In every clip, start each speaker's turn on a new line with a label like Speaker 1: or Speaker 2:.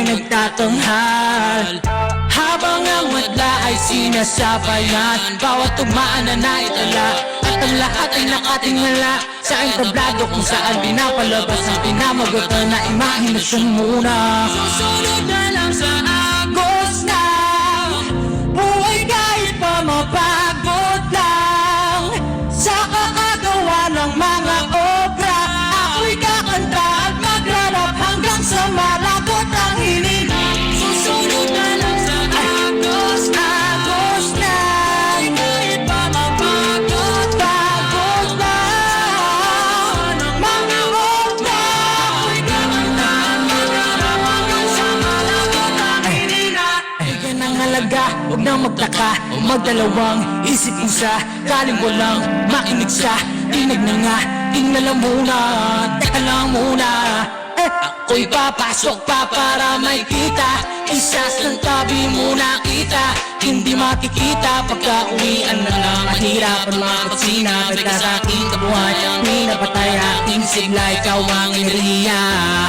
Speaker 1: ay nagtatanghal. Habang ang madla ay sinasabayan, bawat tugmaan na naitala, at ang lahat ay nakatingala sa entablado kung saan pinapalabas ang pinamagutan na imahinasyon muna. Susunod na lang sa agos na buhay kahit pa mapagod lang. Sa kakagawa ng mga obra, ako'y kakanta at maglalap hanggang sa malagot ang hiling. Susunod na lang sa agos na kahit pa mapagod, pagod lang. Mga obra, ako'y kakanta at maglalap hanggang sa malagot ang hiling. Bigyan ng halaga, huwag nang magtaka, magdalawang isip isa, kaling walang makinig sa tinig na nga. Tingnan lang muna, teka lang muna, ako'y papasok pa para may kita. Isas ng tabi muna kita, hindi makikita pagka uwian na lang. Mahirapan makapagsina, bigla sa aking kabuhayan, pinapatay aking sigla, ikaw ang ineriya.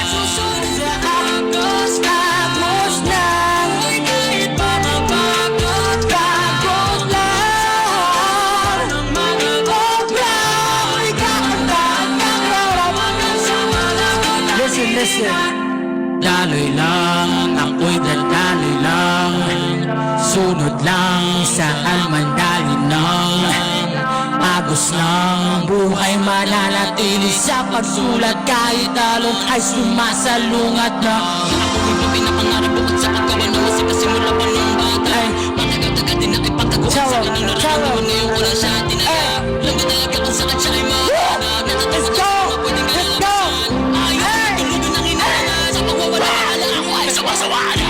Speaker 1: Susunod sa agos na kahit pa mapagod, pagod lang. Mga obra, ako'y kakanta at maglalap hanggang sa malagot ang hiling. Listen. Daloy lang, ako'y dadaloy lang, sunod lang saan man dali ng agos ng buhay, mananatili sa pagsulat kahit talong ay sumasalungat na.
Speaker 2: Ako'y pinapangarap bukod sa paggawa ng musika simula pa ng bata. Matagal-tagal din ang ipagkaguan sa kanino rin ngayon ko lang siya dinala. Alam ko talaga kung saan siya ay makakita. Natatawa na sa mga pwedeng kalalabasan. Ayaw ko tulugan ng inala, sa pagwawala ala ako ay sawa-sawaan.